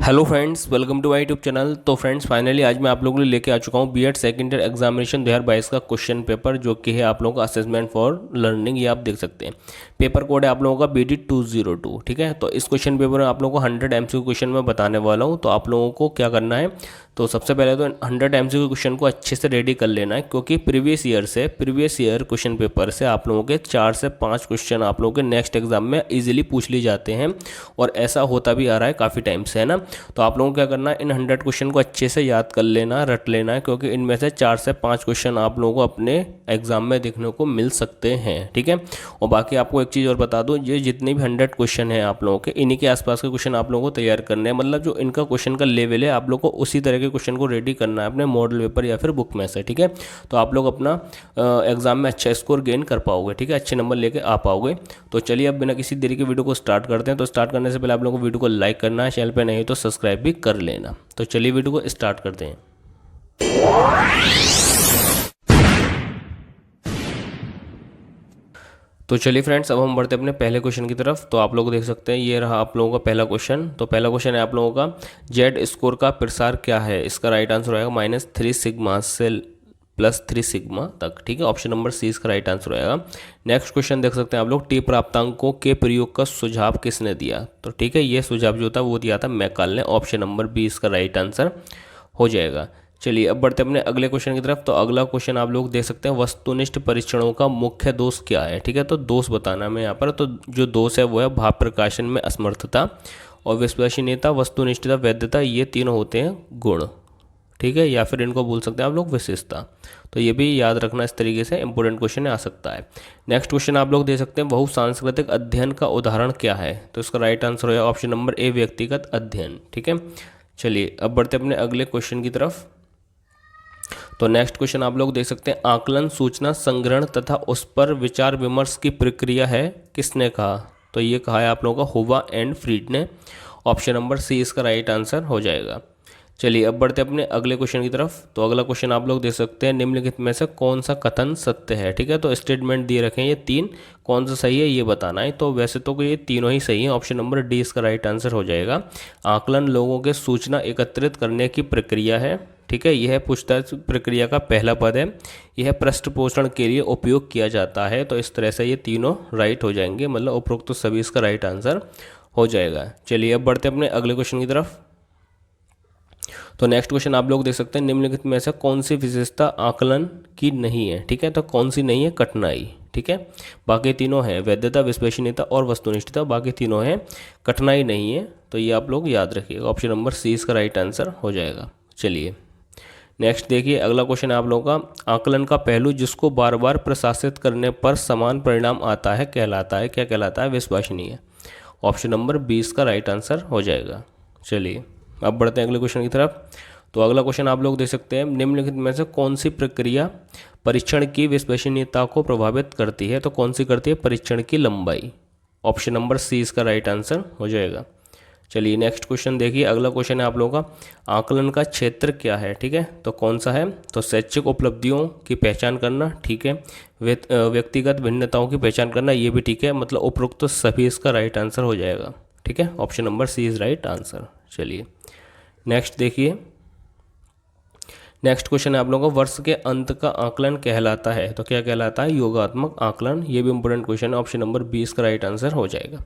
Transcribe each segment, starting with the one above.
Hello friends, welcome to my YouTube channel. तो friends, finally आज मैं आप लोगों के लिए लेके आ चुका हूँ बीएड सेकेंड ईयर एग्जामिनेशन 2022 का क्वेश्चन पेपर, जो कि है आप लोगों का असेसमेंट फॉर लर्निंग। ये आप देख सकते हैं, पेपर कोड है आप लोगों का BD 202। ठीक है, तो इस क्वेश्चन पेपर में आप लोगों को 100 MCQ क्वेश्चन मैं बताने वाला हूँ। तो आप लोगों को क्या करना है, तो सबसे पहले तो 100 MCQ क्वेश्चन को अच्छे से रेडी कर लेना है, क्योंकि प्रीवियस ईयर क्वेश्चन पेपर से आप लोगों के 4 से 5 क्वेश्चन आप लोगों के नेक्स्ट एग्जाम में इजीली पूछ लिए जाते हैं, और ऐसा होता भी आ रहा है काफ़ी टाइम से, है ना। तो आप लोगों को क्या करना है, इन 100 क्वेश्चन को अच्छे से याद कर लेना, रट लेना है, क्योंकि इनमें से 4 से 5 क्वेश्चन आप लोगों को अपने एग्जाम में देखने को मिल सकते हैं। ठीक है, और बाकी आपको एक चीज़ और बता दूं, ये जितने भी 100 क्वेश्चन हैं आप लोगों के, इन्हीं के आसपास के क्वेश्चन आप लोगों को तैयार करने हैं। मतलब जो इनका क्वेश्चन का लेवल है, आप लोग को उसी तरह के क्वेश्चन को रेडी करना है अपने मॉडल पेपर या फिर बुक में से। ठीक है, तो आप लोग अपना एग्जाम में अच्छा स्कोर गेन कर पाओगे। ठीक है, अच्छे नंबर लेके आ पाओगे। तो चलिए अब बिना किसी देरी के वीडियो को स्टार्ट करते हैं। तो स्टार्ट करने से पहले आप लोगों को वीडियो को लाइक करना है, चैनल पे नहीं तो सब्सक्राइब भी कर लेना। तो चलिए वीडियो को स्टार्ट करते हैं। तो चलिए फ्रेंड्स, अब हम बढ़ते हैं अपने पहले क्वेश्चन की तरफ। तो आप लोग देख सकते हैं, ये रहा आप लोगों का पहला क्वेश्चन। तो पहला क्वेश्चन है आप लोगों का, जेड स्कोर का प्रसार क्या है। इसका राइट आंसर आएगा -3 सिग्मा से +3 सिग्मा तक। ठीक है, ऑप्शन नंबर सी इसका राइट आंसर आएगा। नेक्स्ट क्वेश्चन देख सकते हैं आप लोग, टी प्राप्तांकों के प्रयोग का सुझाव किसने दिया। तो ठीक है, ये सुझाव जो था वो दिया था मैकाल ने। ऑप्शन नंबर बी इसका राइट आंसर हो जाएगा। चलिए अब बढ़ते हैं अपने अगले क्वेश्चन की तरफ। तो अगला क्वेश्चन आप लोग देख सकते हैं, वस्तुनिष्ठ परीक्षणों का मुख्य दोष क्या है। ठीक है, तो दोष बताना है यहाँ पर। तो जो दोष है वो है भाव प्रकाशन में असमर्थता और विश्वसनीयता, वस्तुनिष्ठता, वैधता, ये तीनों होते हैं गुण। ठीक है, या फिर इनको बोल सकते हैं आप लोग विशेषता। तो ये भी याद रखना, इस तरीके से इंपॉर्टेंट क्वेश्चन आ सकता है। नेक्स्ट क्वेश्चन आप लोग दे सकते हैं, बहुसांस्कृतिक अध्ययन का उदाहरण क्या है। तो इसका राइट आंसर हो ऑप्शन नंबर ए, व्यक्तिगत अध्ययन। ठीक है, चलिए अब बढ़ते अपने अगले क्वेश्चन की तरफ। तो नेक्स्ट क्वेश्चन आप लोग देख सकते हैं, आकलन सूचना संग्रहण तथा उस पर विचार विमर्श की प्रक्रिया है, किसने कहा। तो ये कहा है आप लोगों का होवा एंड फ्रीड ने। ऑप्शन नंबर सी इसका राइट आंसर हो जाएगा। चलिए अब बढ़ते अपने अगले क्वेश्चन की तरफ। तो अगला क्वेश्चन आप लोग देख सकते हैं, निम्नलिखित में से कौन सा कथन सत्य है। ठीक है, तो स्टेटमेंट दिए रखे हैं ये 3, कौन सा सही है ये बताना है। तो वैसे तो ये तीनों ही सही है, ऑप्शन नंबर डी इसका राइट आंसर हो जाएगा। आकलन लोगों के सूचना एकत्रित करने की प्रक्रिया है। ठीक है, यह पूछताछ प्रक्रिया का पहला पद है। यह पृष्ठपोषण के लिए उपयोग किया जाता है। तो इस तरह से ये तीनों राइट हो जाएंगे, मतलब उपरोक्त तो सभी इसका राइट आंसर हो जाएगा। चलिए अब बढ़ते अपने अगले क्वेश्चन की तरफ। तो नेक्स्ट क्वेश्चन आप लोग देख सकते हैं, निम्नलिखित में से कौन सी विशेषता आकलन की नहीं है। ठीक है, तो कौन सी नहीं है, कठिनाई। ठीक है, बाकी तीनों हैं, वैधता, विश्वसनीयता और वस्तुनिष्ठता, बाकी तीनों हैं, कठिनाई नहीं है। तो ये आप लोग याद रखिएगा, ऑप्शन नंबर सी इसका राइट आंसर हो जाएगा। चलिए नेक्स्ट देखिए, अगला क्वेश्चन है आप लोगों का, आकलन का पहलू जिसको बार बार प्रशासित करने पर समान परिणाम आता है कहलाता है, क्या कहलाता है, विश्वसनीय। ऑप्शन नंबर 20 का राइट आंसर हो जाएगा। चलिए अब बढ़ते हैं अगले क्वेश्चन की तरफ। तो अगला क्वेश्चन आप लोग देख सकते हैं, निम्नलिखित में से कौन सी प्रक्रिया परीक्षण की विश्वसनीयता को प्रभावित करती है। तो कौन सी करती है, परीक्षण की लंबाई। ऑप्शन नंबर सी इसका राइट आंसर हो जाएगा। चलिए नेक्स्ट क्वेश्चन देखिए, अगला क्वेश्चन है आप लोगों का, आकलन का क्षेत्र क्या है। ठीक है, तो कौन सा है, तो शैक्षिक उपलब्धियों की पहचान करना। ठीक है, व्यक्तिगत भिन्नताओं की पहचान करना, ये भी ठीक है, मतलब उपरोक्त तो सभी इसका राइट आंसर हो जाएगा। ठीक है, option number C is right answer. चलिए नेक्स्ट देखिए, नेक्स्ट क्वेश्चन है आप लोगों को, वर्ष के अंत का आकलन कहलाता है। तो क्या कहलाता है, योगात्मक आकलन। ये भी इंपॉर्टेंट क्वेश्चन है, ऑप्शन नंबर 20 का राइट आंसर हो जाएगा।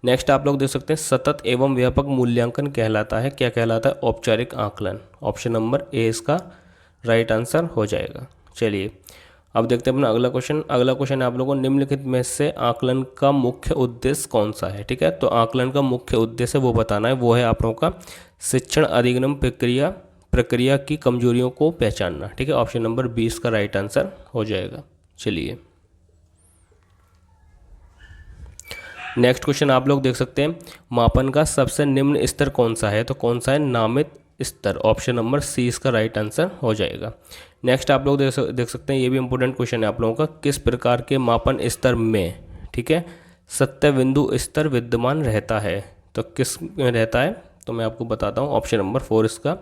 नेक्स्ट आप लोग देख सकते हैं, सतत एवं व्यापक मूल्यांकन कहलाता है, क्या कहलाता है, औपचारिक आकलन। ऑप्शन नंबर ए इसका राइट आंसर हो जाएगा। चलिए अब देखते हैं अपना अगला क्वेश्चन। अगला क्वेश्चन है आप लोगों को, निम्नलिखित में से आकलन का मुख्य उद्देश्य कौन सा है। ठीक है, तो आकलन का मुख्य उद्देश्य वो बताना है, वो है आप लोगों का शिक्षण अधिगम प्रक्रिया की कमजोरियों को पहचानना। ठीक है, ऑप्शन नंबर 20 का राइट आंसर हो जाएगा। चलिए नेक्स्ट क्वेश्चन आप लोग देख सकते हैं, मापन का सबसे निम्न स्तर कौन सा है। तो कौन सा है, नामित स्तर। ऑप्शन नंबर सी इसका राइट आंसर हो जाएगा। नेक्स्ट आप लोग देख सकते हैं, ये भी इंपॉर्टेंट क्वेश्चन है आप लोगों का, किस प्रकार के मापन स्तर में, ठीक है, सत्य बिंदु स्तर विद्यमान रहता है। तो किस में रहता है, तो मैं आपको बताता हूँ, ऑप्शन नंबर 4 इसका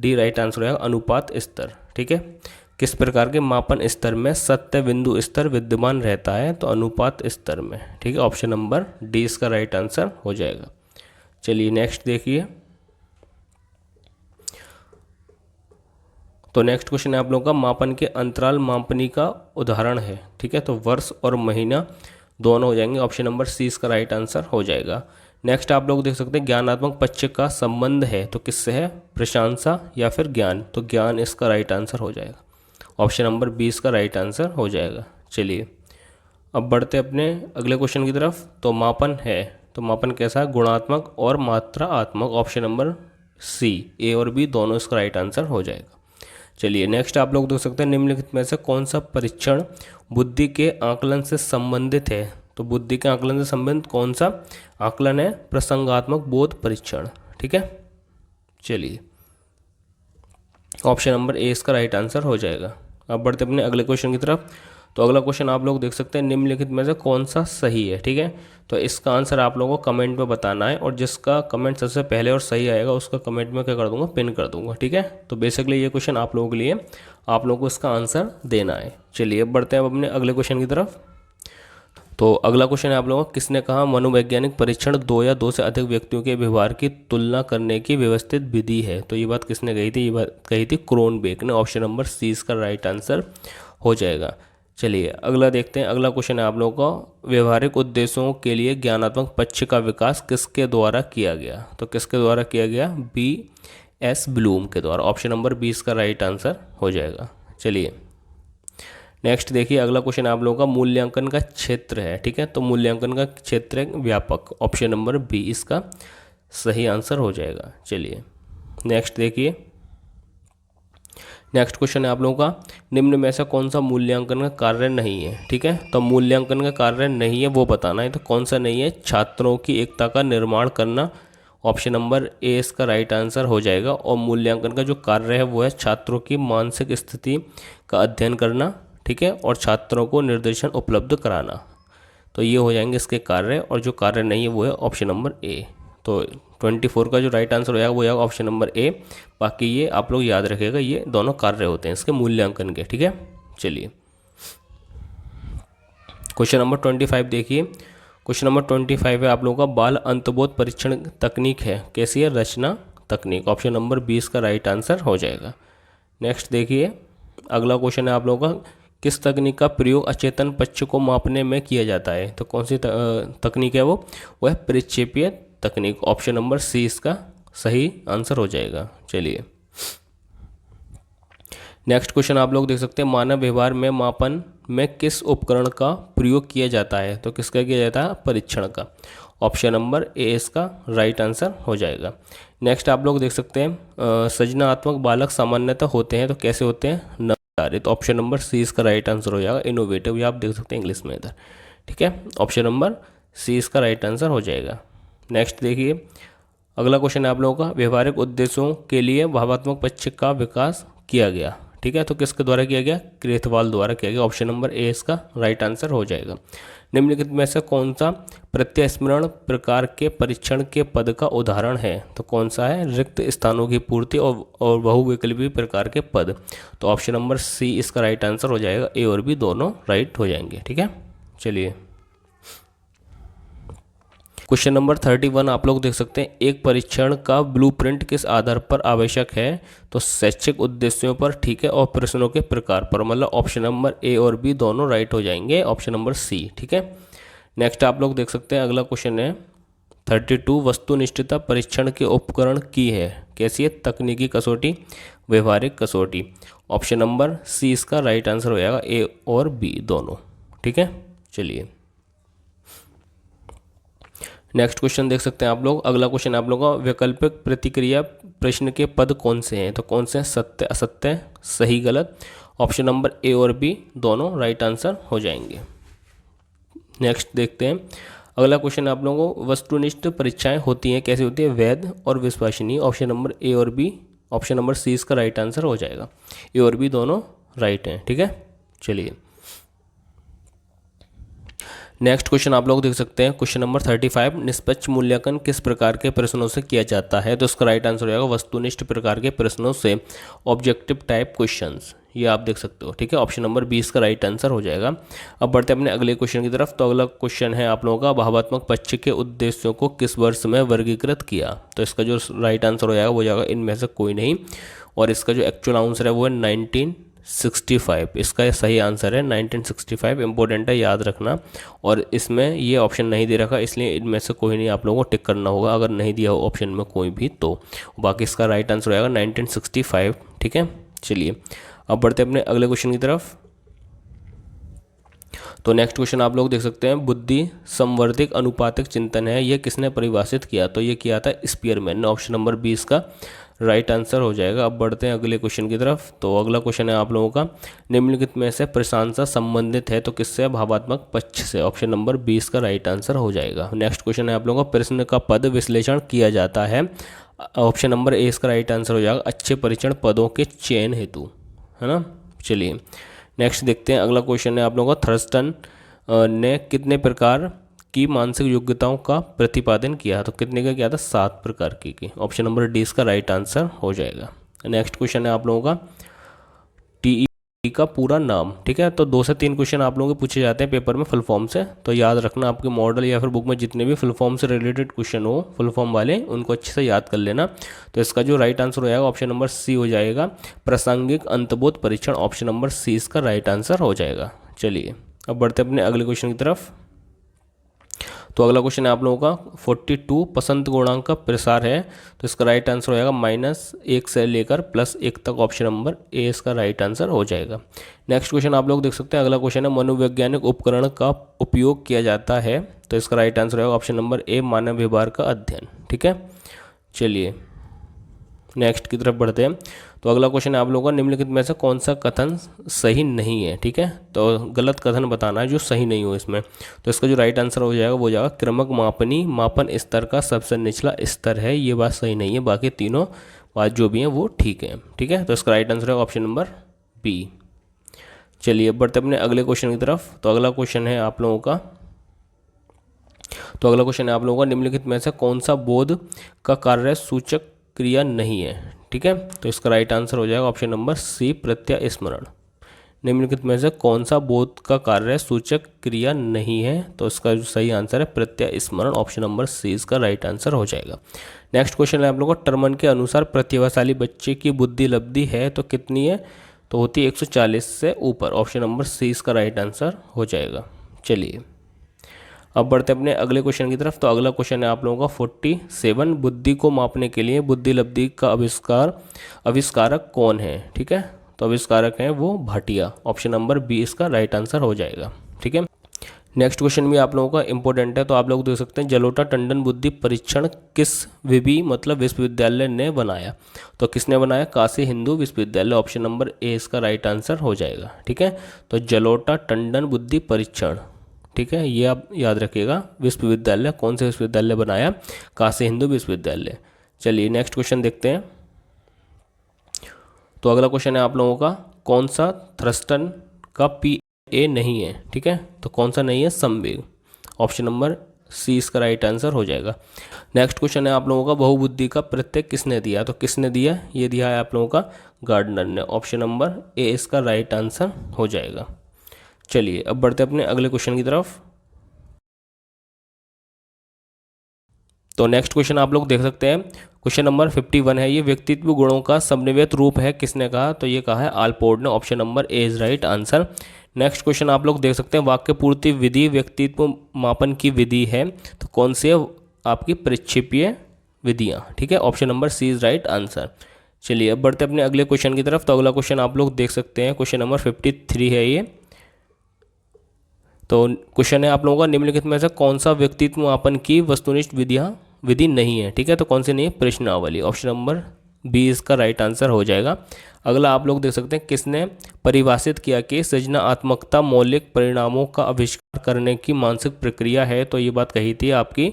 डी राइट आंसर रहेगा, अनुपात स्तर। ठीक है, किस प्रकार के मापन स्तर में सत्य बिंदु स्तर विद्यमान रहता है, तो अनुपात स्तर में। ठीक है, ऑप्शन नंबर डी इसका राइट आंसर हो जाएगा। चलिए नेक्स्ट देखिए, तो नेक्स्ट क्वेश्चन है आप लोगों का, मापन के अंतराल मापनी का उदाहरण है। ठीक है, तो वर्ष और महीना दोनों हो जाएंगे, ऑप्शन नंबर सी इसका राइट आंसर हो जाएगा। नेक्स्ट आप लोग देख सकते हैं, ज्ञानात्मक पक्ष का संबंध है तो किससे है, प्रशंसा या फिर ज्ञान, तो ज्ञान इसका राइट आंसर हो जाएगा, ऑप्शन नंबर 20 का राइट आंसर हो जाएगा। चलिए अब बढ़ते अपने अगले क्वेश्चन की तरफ। तो मापन है, तो मापन कैसा है, गुणात्मक और मात्रात्मक, ऑप्शन नंबर सी, ए और बी दोनों इसका राइट आंसर हो जाएगा। चलिए नेक्स्ट आप लोग देख सकते हैं, निम्नलिखित में से कौन सा परीक्षण बुद्धि के आकलन से संबंधित है। तो बुद्धि के आकलन से संबंधित कौन सा आकलन है, प्रसंगात्मक बोध परीक्षण। ठीक है, चलिए ऑप्शन नंबर ए इसका राइट आंसर हो जाएगा। अब बढ़ते अपने अगले क्वेश्चन की तरफ। तो अगला क्वेश्चन आप लोग देख सकते हैं, निम्नलिखित में से कौन सा सही है। ठीक है, तो इसका आंसर आप लोगों को कमेंट में बताना है, और जिसका कमेंट सबसे पहले और सही आएगा उसका कमेंट में क्या कर दूंगा, पिन कर दूंगा। ठीक है, तो बेसिकली ये क्वेश्चन आप लोगों के लिए, आप लोगों को इसका आंसर देना है। चलिए अब बढ़ते हैं अपने अगले क्वेश्चन की तरफ। तो अगला क्वेश्चन है आप लोगों को, किसने कहा मनोवैज्ञानिक परीक्षण दो या दो से अधिक व्यक्तियों के व्यवहार की तुलना करने की व्यवस्थित विधि है। तो ये बात किसने कही थी, ये बात कही थी क्रोनबेक ने, ऑप्शन नंबर सी इसका राइट आंसर हो जाएगा। चलिए अगला देखते हैं। अगला क्वेश्चन है आप लोगों का, व्यवहारिक उद्देश्यों के लिए ज्ञानात्मक पक्ष का विकास किसके द्वारा किया गया। तो किसके द्वारा किया गया, बी एस ब्लूम के द्वारा, ऑप्शन नंबर 20 का राइट आंसर हो जाएगा। चलिए नेक्स्ट देखिए, अगला क्वेश्चन आप लोगों का, मूल्यांकन का क्षेत्र है। ठीक है, तो मूल्यांकन का क्षेत्र है व्यापक, ऑप्शन नंबर बी इसका सही आंसर हो जाएगा। चलिए नेक्स्ट देखिए, नेक्स्ट क्वेश्चन है आप लोगों का, निम्न में से कौन सा मूल्यांकन का कार्य नहीं है। ठीक है, तो मूल्यांकन का कार्य नहीं है वो बताना है, तो कौन सा नहीं है, छात्रों की एकता का निर्माण करना, ऑप्शन नंबर ए इसका राइट आंसर हो जाएगा। और मूल्यांकन का जो कार्य है वो है छात्रों की मानसिक स्थिति का अध्ययन करना। ठीक है, और छात्रों को निर्देशन उपलब्ध कराना, तो ये हो जाएंगे इसके कार्य, और जो कार्य नहीं है वो है ऑप्शन नंबर ए। तो 24 का जो राइट आंसर हो जाएगा वो आएगा ऑप्शन नंबर ए। बाकी ये आप लोग याद रखिएगा, ये दोनों कार्य होते हैं इसके मूल्यांकन के। ठीक है, चलिए क्वेश्चन नंबर 25 देखिए। क्वेश्चन नंबर 25 है आप लोगों का, बाल अंतर्बोध परीक्षण तकनीक है, कैसी है, रचना तकनीक, ऑप्शन नंबर 20 का राइट आंसर हो जाएगा। नेक्स्ट देखिए, अगला क्वेश्चन है आप लोगों का, किस तकनीक का प्रयोग अचेतन पक्ष को मापने में किया जाता है। तो कौन सी तकनीक है वो है परिक्षेपीय तकनीक, ऑप्शन नंबर सी इसका सही आंसर हो जाएगा। चलिए नेक्स्ट क्वेश्चन आप लोग देख सकते हैं, मानव व्यवहार में मापन में किस उपकरण का प्रयोग किया जाता है। तो किसका किया जाता है, परीक्षण का, ऑप्शन नंबर ए इसका राइट आंसर हो जाएगा। नेक्स्ट आप लोग देख सकते हैं, सृजनात्मक बालक सामान्यतः होते हैं, तो कैसे होते हैं, नवधारित, ऑप्शन नंबर सी इसका राइट आंसर हो जाएगा। इनोवेटिव, ये आप देख सकते हैं इंग्लिश में इधर। ठीक है, ऑप्शन नंबर सी इसका राइट आंसर हो जाएगा। नेक्स्ट देखिए, अगला क्वेश्चन है आप लोगों का, व्यवहारिक उद्देश्यों के लिए भावात्मक पक्ष का विकास किया गया। ठीक है, तो किसके द्वारा किया गया, क्रेथवाल द्वारा किया गया, ऑप्शन नंबर ए इसका राइट आंसर हो जाएगा। निम्नलिखित में से कौन सा प्रत्यस्मरण प्रकार के परीक्षण के पद का उदाहरण है। तो कौन सा है, रिक्त स्थानों की पूर्ति और बहुविकल्पी प्रकार के पद, तो ऑप्शन नंबर सी इसका राइट आंसर हो जाएगा। ए और बी दोनों राइट हो जाएंगे। ठीक है, चलिए क्वेश्चन नंबर 31 आप लोग देख सकते हैं, एक परीक्षण का ब्लूप्रिंट किस आधार पर आवश्यक है। तो शैक्षिक उद्देश्यों पर, ठीक है, और प्रश्नों के प्रकार पर, मतलब ऑप्शन नंबर ए और बी दोनों राइट हो जाएंगे, ऑप्शन नंबर सी। ठीक है, नेक्स्ट आप लोग देख सकते हैं, अगला क्वेश्चन है 32, वस्तुनिष्ठता परीक्षण के उपकरण की है, कैसी है, तकनीकी कसौटी, व्यवहारिक कसौटी, ऑप्शन नंबर सी इसका राइट आंसर हो जाएगा, ए और बी दोनों। ठीक है, चलिए नेक्स्ट क्वेश्चन देख सकते हैं आप लोग। अगला क्वेश्चन आप लोगों का, वैकल्पिक प्रतिक्रिया प्रश्न के पद कौन से हैं। तो कौन से हैं, सत्य असत्य, सही गलत, ऑप्शन नंबर ए और बी दोनों राइट आंसर हो जाएंगे। नेक्स्ट देखते हैं, अगला क्वेश्चन आप लोगों को, वस्तुनिष्ठ परीक्षाएं होती हैं, कैसे होती है, वैध और विश्वसनीय, ऑप्शन नंबर ए और बी, ऑप्शन नंबर सी इसका राइट आंसर हो जाएगा। ए और बी दोनों राइट हैं। ठीक है, चलिए नेक्स्ट क्वेश्चन आप लोग देख सकते हैं, क्वेश्चन नंबर 35, निष्पक्ष मूल्यांकन किस प्रकार के प्रश्नों से किया जाता है। तो इसका राइट आंसर हो जाएगा, वस्तुनिष्ठ प्रकार के प्रश्नों से, ऑब्जेक्टिव टाइप क्वेश्चंस, ये आप देख सकते हो। ठीक है, ऑप्शन नंबर 20 का राइट आंसर हो जाएगा। अब बढ़ते हैं अपने अगले क्वेश्चन की तरफ। तो अगला क्वेश्चन है आप लोगों का, भावात्मक पक्ष के उद्देश्यों को किस वर्ष में वर्गीकृत किया। तो इसका जो राइट आंसर हो जाएगा वो जाएगा इनमें से कोई नहीं, और इसका जो एक्चुअल आंसर है वो है 1965। इसका सही आंसर है 1965। इंपॉर्टेंट है, याद रखना। और इसमें ये ऑप्शन नहीं दे रखा, इसलिए इनमें से कोई नहीं आप लोगों को टिक करना होगा अगर नहीं दिया हो ऑप्शन में कोई भी तो। बाकी इसका राइट आंसर आएगा 1965। ठीक है, चलिए अब बढ़ते हैं अपने अगले क्वेश्चन की तरफ। तो नेक्स्ट क्वेश्चन आप लोग देख सकते हैं, बुद्धि संवर्धिक अनुपातिक चिंतन है, ये किसने परिभाषित किया? तो ये किया था स्पीयरमैन ने। ऑप्शन नंबर 20 का राइट आंसर हो जाएगा। अब बढ़ते हैं अगले क्वेश्चन की तरफ। तो अगला क्वेश्चन है आप लोगों का, निम्नलिखित में से प्रशंसा संबंधित है तो किससे? भावात्मक पक्ष से। ऑप्शन नंबर 20 का राइट आंसर हो जाएगा। नेक्स्ट क्वेश्चन है आप लोगों का, प्रश्न का पद विश्लेषण किया जाता है। ऑप्शन नंबर ए इसका राइट आंसर हो जाएगा, अच्छे परीक्षण पदों के चयन हेतु, है ना। चलिए नेक्स्ट देखते हैं। अगला क्वेश्चन है आप लोगों का, थर्स्टन ने कितने प्रकार की मानसिक योग्यताओं का प्रतिपादन किया? तो कितने का किया था? 7 प्रकार की। ऑप्शन नंबर डी इसका राइट आंसर हो जाएगा। नेक्स्ट क्वेश्चन है आप लोगों का, टीई का पूरा नाम। ठीक है, तो 2 से 3 क्वेश्चन आप लोगों के पूछे जाते हैं पेपर में फुल फॉर्म से, तो याद रखना। आपके मॉडल या फिर बुक में जितने भी फुल फॉर्म से रिलेटेड क्वेश्चन हो, फुल फॉर्म वाले, उनको अच्छे से याद कर लेना। तो इसका जो राइट आंसर हो जाएगा ऑप्शन नंबर सी हो जाएगा, प्रासंगिक अंतर्बोध परीक्षण। ऑप्शन नंबर सी इसका राइट आंसर हो जाएगा। चलिए अब बढ़ते हैं अपने अगले क्वेश्चन की तरफ। तो अगला क्वेश्चन है आप लोगों का, 42 पसंद गुणांक का प्रसार है, तो इसका राइट आंसर हो जाएगा -1 से लेकर +1 तक। ऑप्शन नंबर ए इसका राइट आंसर हो जाएगा। नेक्स्ट क्वेश्चन आप लोग देख सकते हैं, अगला क्वेश्चन है, मनोवैज्ञानिक उपकरण का उपयोग किया जाता है, तो इसका राइट आंसर होगा ऑप्शन नंबर ए, मानव व्यवहार का अध्ययन। ठीक है, चलिए नेक्स्ट की तरफ बढ़ते हैं। तो अगला क्वेश्चन है आप लोगों का, निम्नलिखित में से कौन सा कथन सही नहीं है? ठीक है, तो गलत कथन बताना है जो सही नहीं हो इसमें। तो इसका जो राइट आंसर हो जाएगा वो जाएगा, क्रमक मापनी मापन स्तर का सबसे निचला स्तर है। ये बात सही नहीं है, बाकी तीनों बात जो भी हैं वो ठीक है। ठीक है, तो इसका राइट आंसर है ऑप्शन नंबर बी। चलिए बढ़ते अपने अगले क्वेश्चन की तरफ। तो अगला क्वेश्चन है आप लोगों का, निम्नलिखित में से कौन सा बोध का कार्य सूचक क्रिया नहीं है? ठीक है, तो इसका राइट आंसर हो जाएगा ऑप्शन नंबर सी, प्रत्यय स्मरण। निम्नलिखित में से कौन सा बोध का कार्य सूचक क्रिया नहीं है? तो इसका जो सही आंसर है प्रत्यय स्मरण। ऑप्शन नंबर सी इसका राइट आंसर हो जाएगा। नेक्स्ट क्वेश्चन है आप लोगों को, टर्मन के अनुसार प्रतिभाशाली बच्चे की बुद्धि लब्धि है तो कितनी है? तो होती है 140 से ऊपर। ऑप्शन नंबर सी इसका राइट आंसर हो जाएगा। चलिए अब बढ़ते अपने अगले क्वेश्चन की तरफ। तो अगला क्वेश्चन है आप लोगों का 47, बुद्धि को मापने के लिए बुद्धि लब्धि का आविष्कारक कौन है? ठीक है, तो आविष्कारक है वो भाटिया। ऑप्शन नंबर बी इसका राइट आंसर हो जाएगा। ठीक है, नेक्स्ट क्वेश्चन भी आप लोगों का इंपॉर्टेंट है, तो आप लोग देख सकते हैं, जलोटा टंडन बुद्धि परीक्षण किस विवि मतलब विश्वविद्यालय ने बनाया? तो किसने बनाया? काशी हिंदू विश्वविद्यालय। ऑप्शन नंबर ए इसका राइट आंसर हो जाएगा। ठीक है, तो जलोटा टंडन बुद्धि परीक्षण, ठीक है, ये आप याद रखिएगा। विश्वविद्यालय कौन से विश्वविद्यालय बनाया? काशी हिंदू विश्वविद्यालय। चलिए नेक्स्ट क्वेश्चन देखते हैं। तो अगला क्वेश्चन है आप लोगों का, कौन सा थ्रस्टन का PA नहीं है? ठीक है, तो कौन सा नहीं है? संवेग। ऑप्शन नंबर सी इसका राइट आंसर हो जाएगा। नेक्स्ट क्वेश्चन है आप लोगों का, बहुबुद्धि का प्रत्यय किसने दिया? तो किसने दिया? ये दिया है आप लोगों का गार्डनर ने। ऑप्शन नंबर ए इसका राइट आंसर हो जाएगा। चलिए अब बढ़ते अपने अगले क्वेश्चन की तरफ। तो नेक्स्ट क्वेश्चन आप लोग देख सकते हैं, क्वेश्चन नंबर 51 है, ये व्यक्तित्व गुणों का समन्वित रूप है, किसने कहा? तो ये कहा है आलपोर्ट ने। Option number A is right answer. Next question आप लोग देख सकते हैं, वाक्य पूर्ति विधि व्यक्तित्व मापन की विधि है, तो कौन सी है? आपकी परिक्षेपीय विधियाँ। ठीक है, option number C is right answer. चलिए अब बढ़ते अपने अगले क्वेश्चन की तरफ। तो अगला क्वेश्चन आप लोग देख सकते हैं, क्वेश्चन नंबर 53 है ये। तो क्वेश्चन है आप लोगों का, निम्नलिखित में से कौन सा व्यक्तित्व मापन की वस्तुनिष्ठ विधि नहीं है? ठीक है, तो कौन सी नहीं है? प्रश्नावली। ऑप्शन नंबर बी इसका राइट आंसर हो जाएगा। अगला आप लोग देख सकते हैं, किसने परिभाषित किया कि सृजनात्मकता मौलिक परिणामों का आविष्कार करने की मानसिक प्रक्रिया है? तो ये बात कही थी आपकी,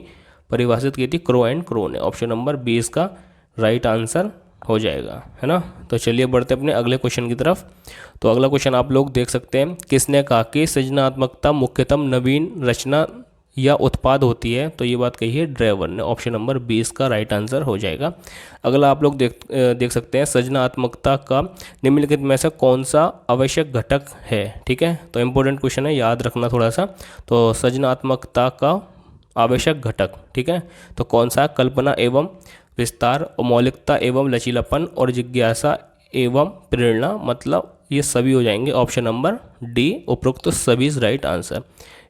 परिभाषित की थी क्रो एंड क्रो ने। ऑप्शन नंबर बी इसका राइट आंसर हो जाएगा, है ना। तो चलिए बढ़ते अपने अगले क्वेश्चन की तरफ। तो अगला क्वेश्चन आप लोग देख सकते हैं, किसने कहा कि सृजनात्मकता मुख्यतम नवीन रचना या उत्पाद होती है? तो ये बात कही है ड्रेवर ने। ऑप्शन नंबर 20 का राइट आंसर हो जाएगा। अगला आप लोग देख सकते हैं, सृजनात्मकता का निम्नलिखित में से कौन सा आवश्यक घटक है? ठीक है, तो इंपॉर्टेंट क्वेश्चन है, याद रखना थोड़ा सा। तो सृजनात्मकता का आवश्यक घटक, ठीक है, तो कौन सा? कल्पना एवं विस्तार, मौलिकता एवं लचीलापन, और जिज्ञासा एवं प्रेरणा, मतलब ये सभी हो जाएंगे। ऑप्शन नंबर डी उपरोक्त सभी is right answer.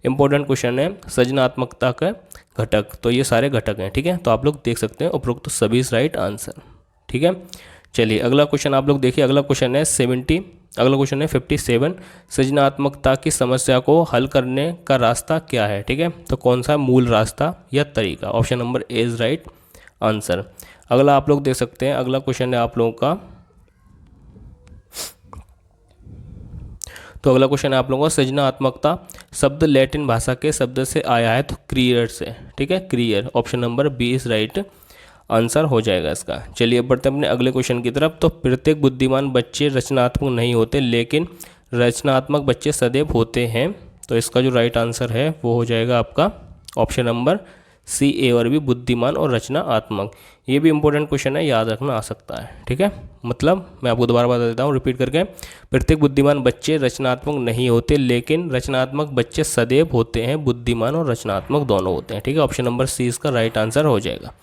Important question है सृजनात्मकता का घटक, तो ये सारे घटक हैं, ठीक है। तो आप लोग देख सकते हैं उपरोक्त सभी इज राइट आंसर, ठीक है। चलिए अगला क्वेश्चन आप लोग देखिए। अगला क्वेश्चन है 57 सृजनात्मकता की समस्या को हल करने का रास्ता क्या है, ठीक है। तो कौन सा मूल रास्ता या तरीका, option number A is right answer. अगला आप लोग देख सकते हैं, अगला क्वेश्चन है आप लोगों का, तो अगला क्वेश्चन है आप लोगों का सृजनात्मकता शब्द लैटिन भाषा के शब्द से आया है, तो क्रिएटर से, ठीक है, creator, option number B is right answer हो जाएगा इसका। चलिए अब बढ़ते हैं अपने अगले क्वेश्चन की तरफ। तो प्रत्येक बुद्धिमान बच्चे रचनात्मक नहीं होते, लेकिन रचनात्मक बच्चे सदैव होते हैं, तो इसका जो राइट आंसर है वो हो जाएगा आपका ऑप्शन नंबर सी ए और बी, बुद्धिमान और रचनात्मक। ये भी इंपॉर्टेंट क्वेश्चन है, याद रखना आ सकता है, ठीक है। मतलब मैं आपको दोबारा बता देता हूँ रिपीट करके, प्रत्येक बुद्धिमान बच्चे रचनात्मक नहीं होते, लेकिन रचनात्मक बच्चे सदैव होते हैं, बुद्धिमान और रचनात्मक दोनों होते हैं, ठीक है। ऑप्शन नंबर सी इसका राइट आंसर हो जाएगा।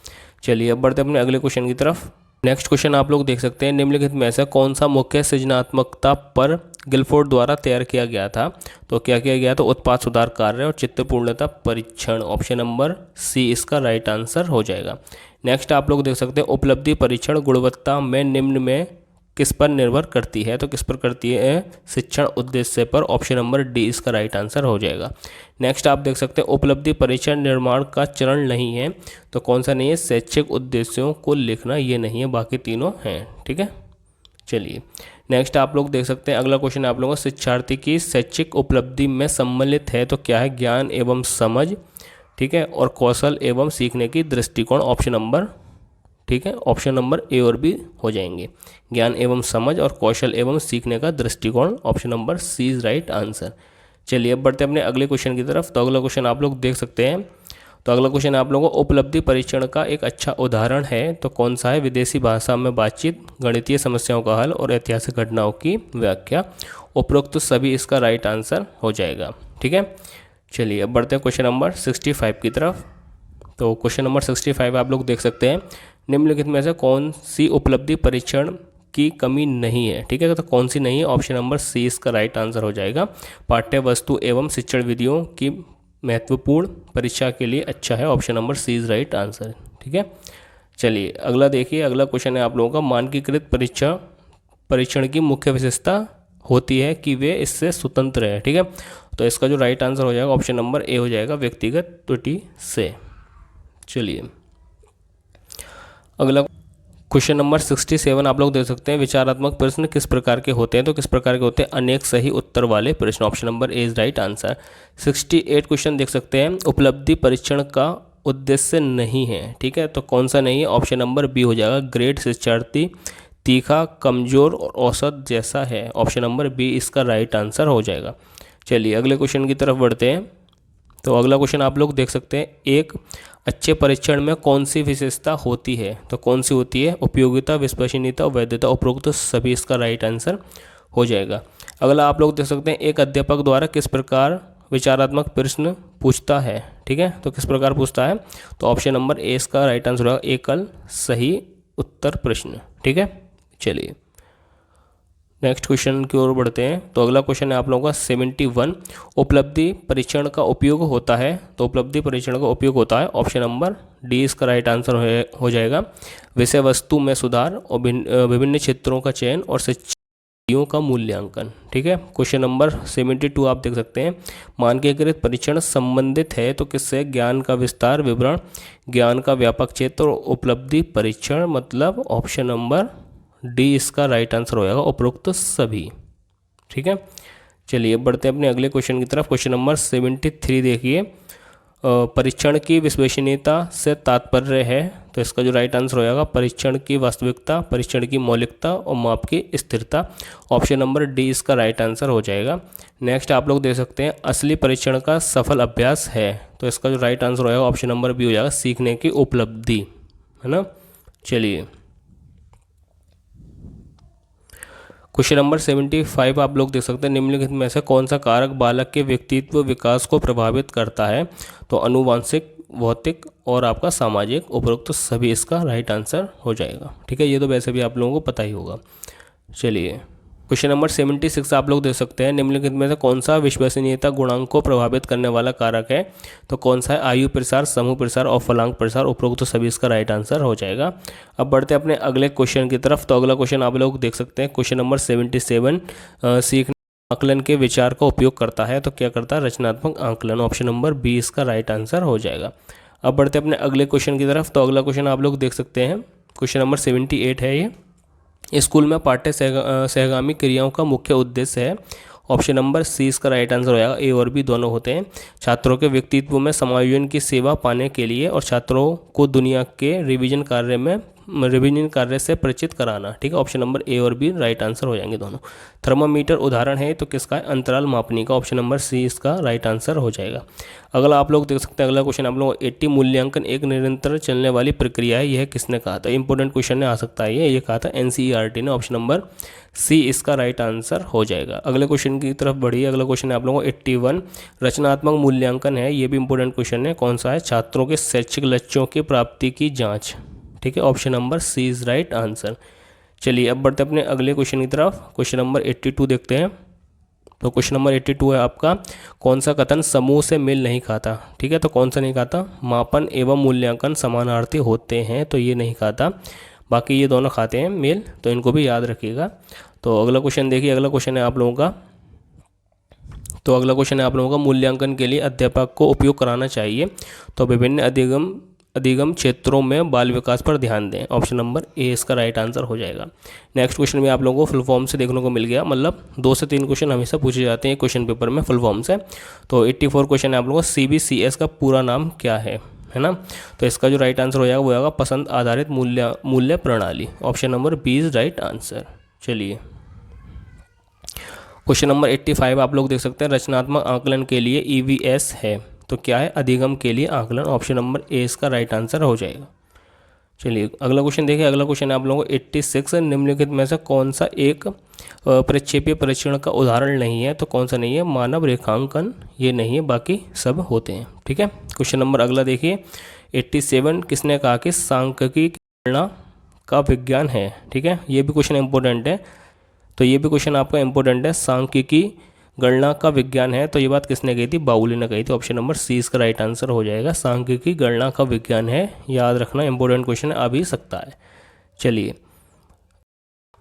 चलिए अब बढ़ते हैं अपने अगले क्वेश्चन की तरफ। नेक्स्ट क्वेश्चन आप लोग देख सकते हैं, निम्नलिखित में से कौन सा मुख्य सृजनात्मकता पर गिलफोर्ड द्वारा तैयार किया गया था। तो क्या किया गया, तो उत्पाद सुधार कार्य और चित्रपूर्णता परीक्षण, ऑप्शन नंबर सी इसका राइट आंसर हो जाएगा। नेक्स्ट आप लोग देख सकते हैं, उपलब्धि परीक्षण गुणवत्ता में निम्न में किस पर निर्भर करती है। तो किस पर करती है, शिक्षण उद्देश्य पर, ऑप्शन नंबर डी इसका राइट आंसर हो जाएगा। नेक्स्ट आप देख सकते हैं, उपलब्धि परीक्षण निर्माण का चरण नहीं है, तो कौन सा नहीं है, शैक्षिक उद्देश्यों को लिखना, ये नहीं है, बाकी तीनों हैं, ठीक है। चलिए नेक्स्ट आप लोग देख सकते हैं, अगला क्वेश्चन है आप लोगों को, शिक्षार्थी की शैक्षिक उपलब्धि में सम्मिलित है, तो क्या है, ज्ञान एवं समझ, ठीक है, और कौशल एवं सीखने की दृष्टिकोण, ऑप्शन नंबर, ठीक है, ऑप्शन नंबर ए और बी हो जाएंगे। ज्ञान एवं समझ और कौशल एवं सीखने का दृष्टिकोण, option number C is right answer. चलिए अब बढ़ते हैं अपने अगले क्वेश्चन की तरफ। तो अगला क्वेश्चन आप लोग देख सकते हैं, तो अगला क्वेश्चन आप लोगों को उपलब्धि परीक्षण का एक अच्छा उदाहरण है, तो कौन सा है, विदेशी भाषा में बातचीत, गणितीय समस्याओं का हल और ऐतिहासिक घटनाओं की व्याख्या। उपरोक्त सभी इसका राइट आंसर हो जाएगा, ठीक है। चलिए अब बढ़ते हैं क्वेश्चन नंबर 65 की तरफ। तो क्वेश्चन नंबर 65 आप लोग देख सकते हैं, निम्नलिखित में से कौन सी उपलब्धि परीक्षण की कमी नहीं है, ठीक है, तो कौन सी नहीं है, ऑप्शन नंबर सी इसका राइट आंसर हो जाएगा। पाठ्य वस्तु एवं शिक्षण विधियों की महत्वपूर्ण परीक्षा के लिए अच्छा है, option number C is right answer, ठीक है। चलिए अगला देखिए, अगला क्वेश्चन है आप लोगों का, मानकीकृत परीक्षण की मुख्य विशेषता होती है कि वे इससे स्वतंत्र है, ठीक है। तो इसका जो राइट आंसर हो जाएगा ऑप्शन नंबर ए हो जाएगा, व्यक्तिगत त्रुटि से। चलिए अगला क्वेश्चन नंबर 67 आप लोग देख सकते हैं, विचारात्मक प्रश्न किस प्रकार के होते हैं। तो किस प्रकार के होते हैं, अनेक सही उत्तर वाले प्रश्न, option number A is right answer. 68 question देख सकते हैं, उपलब्धि परीक्षण का उद्देश्य नहीं है, ठीक है, तो कौन सा नहीं है, ऑप्शन नंबर बी हो जाएगा, ग्रेड शिक्षार्थी तीखा, कमजोर और औसत जैसा है, ऑप्शन नंबर बी इसका राइट आंसर हो जाएगा। चलिए अगले क्वेश्चन की तरफ बढ़ते हैं। तो अगला क्वेश्चन आप लोग देख सकते हैं, एक अच्छे परीक्षण में कौन सी विशेषता होती है। तो कौन सी होती है, उपयोगिता, विश्वसनीयता और वैधता, उपरोक्त सभी इसका राइट आंसर हो जाएगा। अगला आप लोग देख सकते हैं, एक अध्यापक द्वारा किस प्रकार विचारात्मक प्रश्न पूछता है, ठीक है, तो किस प्रकार पूछता है, तो ऑप्शन नंबर ए इसका राइट आंसर होगा, एकल सही उत्तर प्रश्न, ठीक है। चलिए नेक्स्ट क्वेश्चन की ओर बढ़ते हैं। तो अगला क्वेश्चन है आप लोगों का 71, उपलब्धि परीक्षण का उपयोग होता है। तो उपलब्धि परीक्षण का उपयोग होता है, ऑप्शन नंबर डी इसका राइट आंसर हो जाएगा, विषय वस्तु में सुधार और विभिन्न क्षेत्रों का चयन और शिक्षार्थियों का मूल्यांकन, ठीक है। क्वेश्चन नंबर 72 आप देख सकते हैं, मानकीकृत परीक्षण संबंधित है तो किससे, ज्ञान का विस्तार विवरण, ज्ञान का व्यापक क्षेत्र और उपलब्धि परीक्षण, मतलब ऑप्शन नंबर डी इसका राइट आंसर हो जाएगा, उपरोक्त सभी, ठीक है। चलिए बढ़ते हैं अपने अगले क्वेश्चन की तरफ। क्वेश्चन नंबर 73 देखिए, परीक्षण की विश्वसनीयता से तात्पर्य है, तो इसका जो राइट आंसर हो जाएगा, परीक्षण की वास्तविकता, परीक्षण की मौलिकता और माप की स्थिरता, ऑप्शन नंबर डी इसका राइट आंसर हो जाएगा। नेक्स्ट आप लोग देख सकते हैं, असली परीक्षण का सफल अभ्यास है, तो इसका जो राइट आंसर हो जाएगा ऑप्शन नंबर बी हो जाएगा, सीखने की उपलब्धि, है ना। चलिए क्वेश्चन नंबर 75 आप लोग देख सकते हैं, निम्नलिखित में से कौन सा कारक बालक के व्यक्तित्व विकास को प्रभावित करता है। तो अनुवांशिक, भौतिक और आपका सामाजिक, उपरोक्त सभी इसका राइट आंसर हो जाएगा, ठीक है। ये तो वैसे भी आप लोगों को पता ही होगा। चलिए क्वेश्चन नंबर 76 आप लोग देख सकते हैं, निम्नलिखित में से कौन सा विश्वसनीयता गुणांक को प्रभावित करने वाला कारक है? तो कौन सा है? आयु प्रसार, समूह प्रसार और फलांग प्रसार। उपरोक्त तो सभी इसका राइट आंसर हो जाएगा। अब बढ़ते हैं अपने अगले क्वेश्चन की तरफ। तो अगला क्वेश्चन आप लोग देख सकते हैं, क्वेश्चन नंबर 77, सीखने आकलन के विचार का उपयोग करता है। तो क्या करता है? रचनात्मक आकलन। ऑप्शन नंबर बी इसका राइट आंसर हो जाएगा। अब बढ़ते हैं अपने अगले क्वेश्चन की तरफ। तो अगला क्वेश्चन आप लोग देख सकते हैं, क्वेश्चन नंबर 78 है ये। स्कूल में पाठ्य सहगामी क्रियाओं का मुख्य उद्देश्य है। ऑप्शन नंबर सी इसका राइट आंसर हो जाएगा। ए और बी दोनों होते हैं। छात्रों के व्यक्तित्व में समायोजन की सेवा पाने के लिए और छात्रों को दुनिया के रिवीजन कार्य से परिचित कराना। ठीक है, ऑप्शन नंबर ए और बी राइट आंसर हो जाएंगे दोनों। थर्मामीटर उदाहरण है तो किसका है? अंतराल मापने का। ऑप्शन नंबर सी इसका राइट आंसर हो जाएगा। अगला आप लोग देख सकते हैं, अगला क्वेश्चन आप लोग 80 मूल्यांकन एक निरंतर चलने वाली प्रक्रिया है, यह किसने कहा था? इंपॉर्टेंट क्वेश्चन आ सकता है ये कहा था एनसीईआरटी ने। ऑप्शन नंबर सी इसका राइट आंसर हो जाएगा। अगले क्वेश्चन की तरफ बढ़िए। अगला क्वेश्चन है आप लोगों को 81, रचनात्मक मूल्यांकन है, ये भी इंपॉर्टेंट क्वेश्चन है। कौन सा है? छात्रों के शैक्षिक लक्ष्यों की प्राप्ति की जांच। ठीक है, option number C is right answer. चलिए अब बढ़ते अपने अगले क्वेश्चन की तरफ। क्वेश्चन नंबर 82 देखते हैं। तो क्वेश्चन नंबर 82 है आपका, कौन सा कथन समूह से मेल नहीं खाता? ठीक है, तो कौन सा नहीं खाता? मापन एवं मूल्यांकन समानार्थी होते हैं, तो ये नहीं खाता। बाकी ये दोनों खाते हैं मेल, तो इनको भी याद रखिएगा। तो अगला क्वेश्चन देखिए। अगला क्वेश्चन है आप लोगों का, तो अगला क्वेश्चन है आप लोगों का, मूल्यांकन के लिए अध्यापक को उपयोग कराना चाहिए तो विभिन्न अधिगम क्षेत्रों में बाल विकास पर ध्यान दें। ऑप्शन नंबर ए इसका राइट आंसर हो जाएगा। नेक्स्ट क्वेश्चन में आप लोगों को फुल फॉर्म से देखने को मिल गया, मतलब 2 से 3 क्वेश्चन हमेशा पूछे जाते हैं क्वेश्चन पेपर में फुल फॉर्म से। तो 84 क्वेश्चन है आप लोगों को, CBCS का पूरा नाम क्या है ना? तो इसका जो राइट आंसर हो जाएगा वो होगा पसंद आधारित मूल्य प्रणाली। Option number B is right answer. चलिए क्वेश्चन नंबर 85 आप लोग देख सकते हैं, रचनात्मक आकलन के लिए EVS है, तो क्या है? अधिगम के लिए आकलन। ऑप्शन नंबर ए इसका राइट आंसर हो जाएगा। चलिए अगला क्वेश्चन देखिए। अगला क्वेश्चन है आप लोगों को 86, निम्नलिखित में से कौन सा एक प्रक्षेपीय परीक्षण का उदाहरण नहीं है? तो कौन सा नहीं है? मानव रेखांकन, ये नहीं है, बाकी सब होते हैं। ठीक है, क्वेश्चन नंबर अगला देखिए 87, किसने कहा कि सांख्यिकी गणना का विज्ञान है? ठीक है, ये भी क्वेश्चन इंपॉर्टेंट है, तो ये भी क्वेश्चन आपका इंपॉर्टेंट है। सांख्यिकी गणना का विज्ञान है, तो ये बात किसने कही थी? बाउली ने कही थी। ऑप्शन नंबर सी इसका राइट आंसर हो जाएगा। सांख्यिकी गणना का विज्ञान है, याद रखना, इंपॉर्टेंट क्वेश्चन आ भी सकता है। चलिए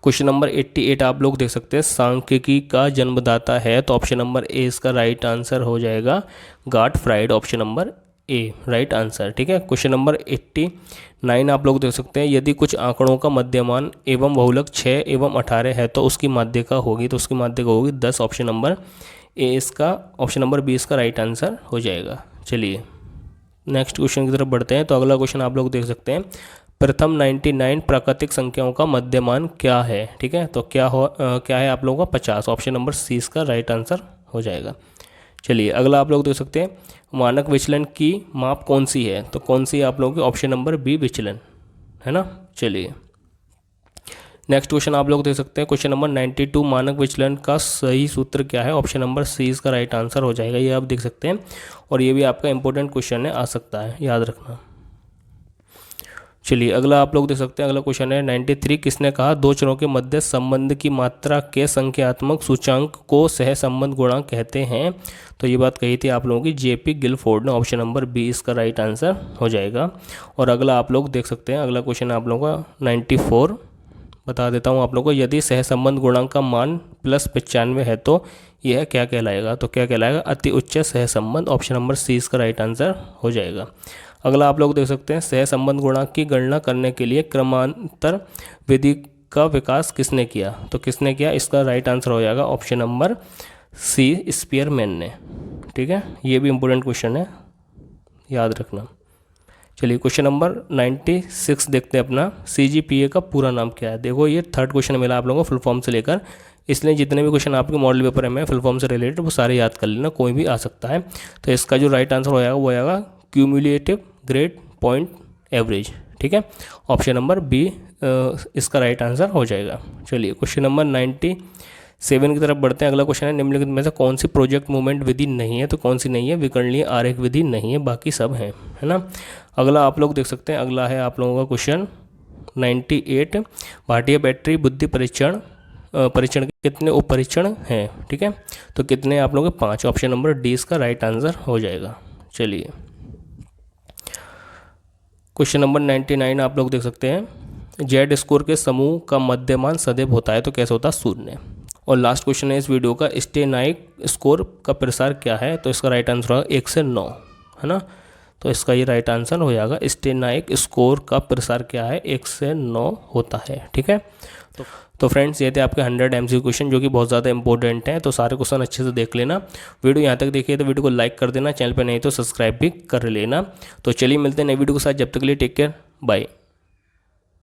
क्वेश्चन नंबर 88 आप लोग देख सकते हैं, सांख्यिकी का जन्मदाता है, तो ऑप्शन नंबर ए इसका राइट आंसर हो जाएगा। Gottfried, option number A right answer. ठीक है, क्वेश्चन नंबर 89 आप लोग देख सकते हैं, यदि कुछ आंकड़ों का मध्यमान एवं बहुलक 6 एवं 18 है तो उसकी माध्यिका होगी, तो उसकी माध्यिका होगी 10। ऑप्शन नंबर ए इसका, ऑप्शन नंबर बी इसका राइट आंसर हो जाएगा। चलिए नेक्स्ट क्वेश्चन की तरफ बढ़ते हैं। तो अगला क्वेश्चन आप लोग देख सकते हैं, प्रथम 99 प्राकृतिक संख्याओं का मध्यमान क्या है? ठीक है, तो क्या है आप लोगों का? 50। ऑप्शन नंबर सी इसका राइट आंसर हो जाएगा। चलिए अगला आप लोग देख सकते हैं, मानक विचलन की माप कौन सी है? तो कौन सी है आप लोगों की? ऑप्शन नंबर बी विचलन, है ना? चलिए नेक्स्ट क्वेश्चन आप लोग देख सकते हैं, क्वेश्चन नंबर 92, मानक विचलन का सही सूत्र क्या है? ऑप्शन नंबर सी इसका राइट आंसर हो जाएगा। ये आप देख सकते हैं, और ये भी आपका इंपॉर्टेंट क्वेश्चन है, आ सकता है, याद रखना। चलिए अगला आप लोग देख सकते हैं, अगला क्वेश्चन है 93, किसने कहा दो चरों के मध्य संबंध की मात्रा के संख्यात्मक सूचांक को सहसंबंध गुणांक कहते हैं? तो ये बात कही थी आप लोगों की JP गिलफोर्ड ने। ऑप्शन नंबर बी इसका राइट आंसर हो जाएगा। और अगला आप लोग देख सकते हैं, अगला क्वेश्चन आप लोगों का 94, बता देता हूँ आप लोगों को, यदि सहसंबंध गुणांक का मान +95 है तो यह क्या कहलाएगा? तो क्या कहलाएगा? अति उच्च सहसंबंध। ऑप्शन नंबर सी इसका राइट आंसर हो जाएगा। अगला आप लोग देख सकते हैं, सहसंबंध गुणांक की गणना करने के लिए क्रमांतर विधि का विकास किसने किया? तो किसने किया? इसका राइट आंसर हो जाएगा ऑप्शन नंबर सी, स्पीयरमैन ने। ठीक है, ये भी इंपॉर्टेंट क्वेश्चन है, याद रखना। चलिए क्वेश्चन नंबर 96 देखते हैं अपना, CGPA का पूरा नाम क्या है? देखो ये थर्ड क्वेश्चन मिला आप लोगों को फुल फॉर्म से लेकर, इसलिए जितने भी क्वेश्चन आपके मॉडल पेपर में फुल फॉर्म से रिलेटेड वो सारे याद कर लेना, कोई भी आ सकता है। तो इसका जो राइट आंसर हो जाएगा वो आएगा क्यूमुलेटिव ग्रेड पॉइंट एवरेज। ठीक है, ऑप्शन नंबर बी इसका राइट आंसर हो जाएगा। चलिए क्वेश्चन नंबर 97 की तरफ बढ़ते हैं। अगला क्वेश्चन है, निम्नलिखित में से कौन सी प्रोजेक्ट मूवमेंट विधि नहीं है? तो कौन सी नहीं है? विकर्णीय आरेख विधि नहीं है, बाकी सब हैं, है ना? अगला आप लोग देख सकते हैं, अगला है आप लोगों का क्वेश्चन 98, भाटिया बैटरी बुद्धि परीक्षण परीक्षण के कितने उप परीक्षण हैं, ठीक है। तो कितने आप लोगों के 5, ऑप्शन नंबर डी इसका राइट आंसर हो जाएगा। चलिए क्वेश्चन नंबर 99 आप लोग देख सकते हैं, जेड स्कोर के समूह का मध्यमान सदैव होता है तो कैसे होता है, 0। और लास्ट क्वेश्चन है इस वीडियो का, स्टेनाइक स्कोर का प्रसार क्या है, तो इसका राइट आंसर होगा 1 से 9, है ना। तो इसका ये राइट आंसर हो जाएगा, स्टेनाइक स्कोर का प्रसार क्या है, 1 से 9 होता है, ठीक है। तो फ्रेंड्स ये थे आपके 100 MCQ क्वेश्चन जो कि बहुत ज़्यादा इंपॉर्टेंट हैं। तो सारे क्वेश्चन अच्छे से देख लेना। वीडियो यहाँ तक देखिए तो वीडियो को लाइक कर देना, चैनल पर नहीं तो सब्सक्राइब भी कर लेना। तो चलिए मिलते हैं नई वीडियो के साथ, जब तक के लिए टेक केयर, बाय।